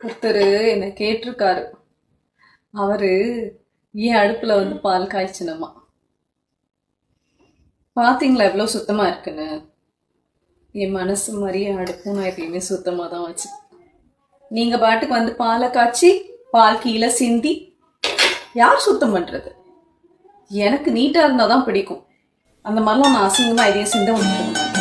ஒருத்தர் என்னை கேட்டிருக்காரு. அவரு ஏன் அடுப்புல வந்து பால் காய்ச்சணுமா. பாத்தீங்களா எவ்வளவு சுத்தமா இருக்குன்னு. என் மனசு மாதிரியே அடுப்பும் நான் எப்பயுமே சுத்தமா தான் வச்சு. நீங்க பாட்டுக்கு வந்து பாலை காய்ச்சி பால் கீழே சிந்தி யார் சுத்தம் பண்றது? எனக்கு நீட்டா இருந்தாதான் பிடிக்கும். அந்த மாதிரிலாம் நான் அசிங்கமா எதையும் சிந்த விட்டுருக்க மாட்டேன்.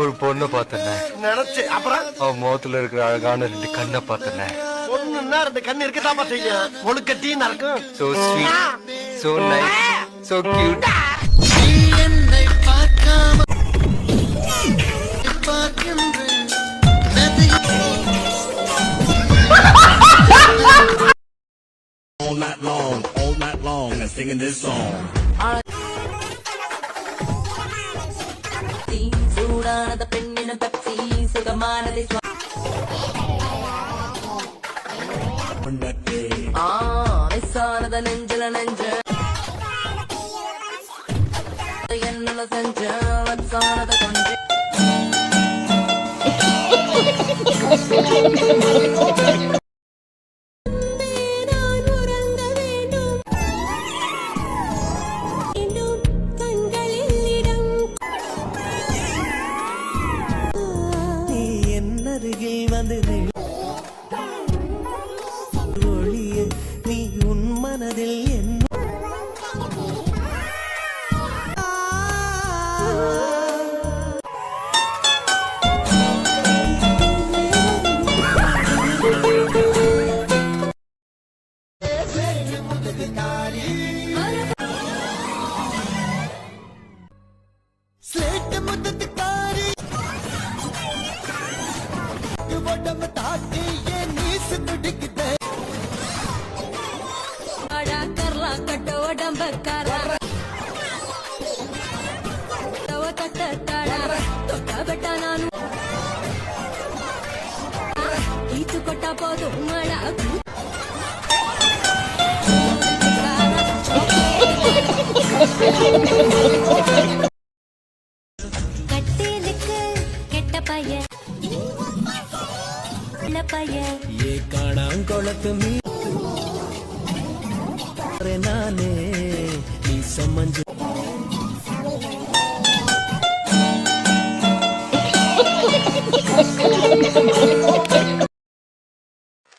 ஒரு பொண்ணை பார்த்தேன் நினைச்சு, அப்புறம் அவன் முகத்துல இருக்கிற அழகான 2 கண்ணை பார்த்தேன். பொண்ணுன்னா 2 கண்ணு இருக்கதான் செய்யும். ஒழுக்கட்டி நடக்கும். So sweet, so nice, so cute. என்னை பார்க்காம all night long, and singing this song. சூடானத பெண்ணின பெப்சி சுகமானதை மிஸ்ஸானத நெஞ்சல நெஞ்ச என்னல செஞ்ச வச்சானத கொஞ்சம் நீ உன் மனதில் கொட்டா போதும் கட்டிலுக்கு கெட்ட பையன் பையன் ஏ காணாங்கொளத்து மீ நானே நீ சம்மஞ்சு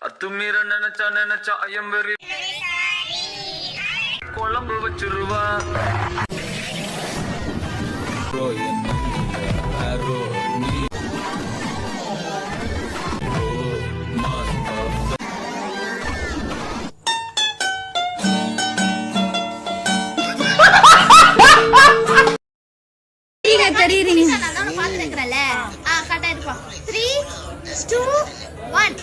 அத்துமீற நினைச்சா ஐயம்பெரி குழம்பு வச்சிருவா. தெரியுறீங்க நான் பாத்துக்கறல கரெக்ட்டா இருப்பா 3 2 1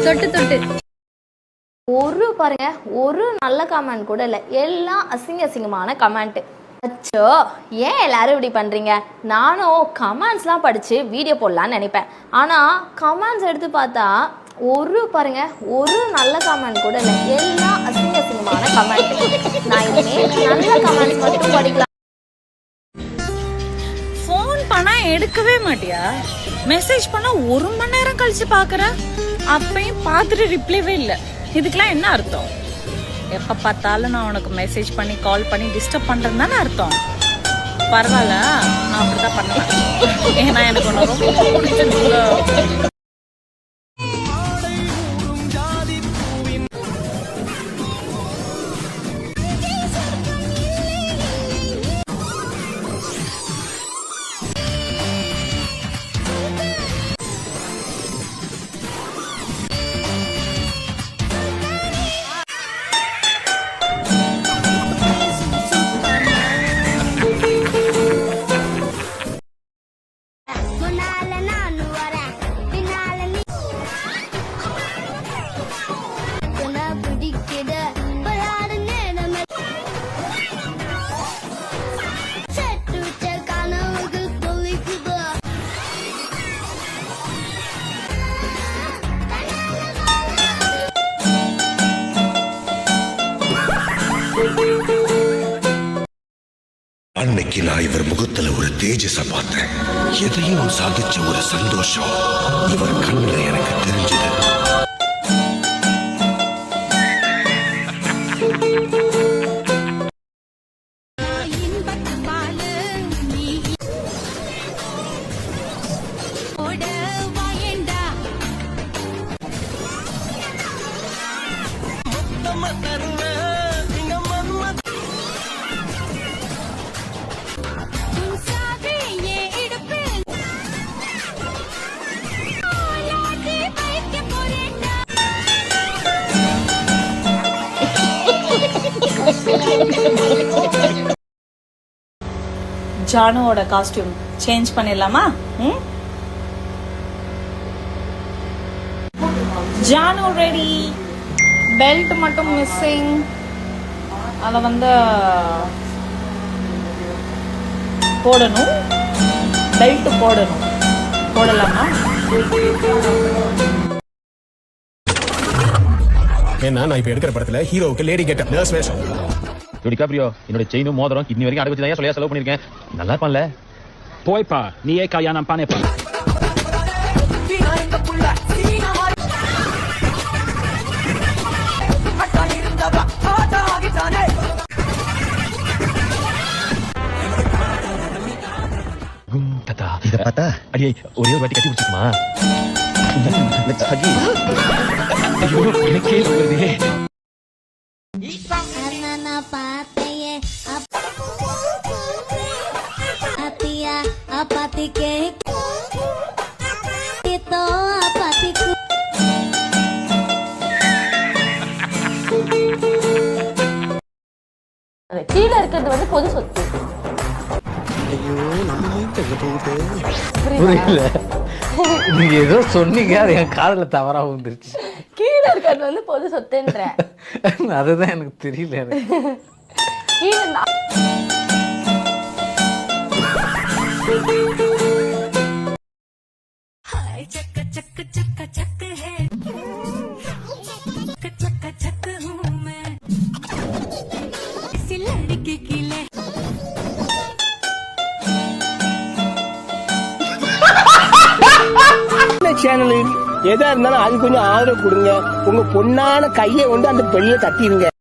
தொட்டு தொட்டு ஒரு பாருங்க, ஒரு நல்ல கமெண்ட் கூட இல்லை, எல்லாம் அசிங்கமான கமெண்ட். அச்சோ, ஏன் எல்லாரும் இப்படி பண்ணுறீங்க? நானும் கமெண்ட்ஸ்லாம் படித்து வீடியோ போடலான்னு நினைப்பேன். ஆனால் கமெண்ட்ஸ் எடுத்து பார்த்தா ஒரு பாருங்க, ஒரு நல்ல கமெண்ட் கூட இல்லை, எல்லாம் அசிங்கமான கமெண்ட். நான் இனிமேல் நல்ல கமெண்ட்ஸ் மட்டும் படிக்கலாம். ஃபோன் பண்ணா எடுக்கவே மாட்டியா? மெசேஜ் பண்ணா 1 மணி நேரம் கழிச்சு பாக்குற, அப்பயும் பார்த்துட்டு ரிப்ளைவே இல்லை. இதுக்கெல்லாம் என்ன அர்த்தம்? எப்ப பார்த்தாலும் நான் உனக்கு மெசேஜ் பண்ணி கால் பண்ணி டிஸ்டர்ப் பண்றேன்னு தானே அர்த்தம். பரவாயில்ல, நான் அப்படிதான் பண்ணுவேன். ஏன்னா எனக்கு உன்னை ரொம்ப பிடிச்சிருக்கு. சொன்னால நான் வரேன் அன்னைக்கு நான் இவர் முகத்துல ஒரு தேஜஸ பார்த்தேன். எதையும் சாதிச்ச ஒரு சந்தோஷம் இவர் கண்ணுல எனக்கு தெரிஞ்சது. ஜானுவோட காஸ்டியூம் சேஞ்ச் பண்ணிடலாமா? ஜானு ரெடி. பெல்ட் மட்டும் மிஸ்ஸிங். அதை வந்து போடணும். பெல்ட் போடணும். போடலாமா? ஏன்னா நான் இப்ப எடுக்கிற படத்துல ஹீரோவுக்கு லேடி கெட்டப் நர்ஸ் வேஷம். டிகாப்ரியோ என்னோட செயினும் மோதிரம் கிட்னி வரைக்கும் அடகு வச்சு தான் சொல்லியா செலவு பண்ணிருக்கேன். நல்லா இருப்பான்ல. போய்ப்பா, நீயே கல்யாணம் பண்ணேப்பா. தாத்தா இத பார்த்தா அடியே ஒரே ஒரு வாட்டி கட்டி பிடிச்சிக்குமா? ஐயோ எனக்கே வருதே. கீழே இருக்கிறது வந்து பொது சொத்து. புரியல. நீங்க ஏதோ சொன்னீங்க, அது என் காதுல தவறா வந்துருச்சு. கீழே இருக்கிறது வந்து பொது சொத்துன்ற. அதுதான் எனக்கு தெரியல. கீழே சேனல் எதா இருந்தாலும் அது கொஞ்சம் ஆதரவு கொடுங்க. உங்க பொண்ணான கையை கொண்டு அந்த பெண்ணியை தட்டிடுங்க.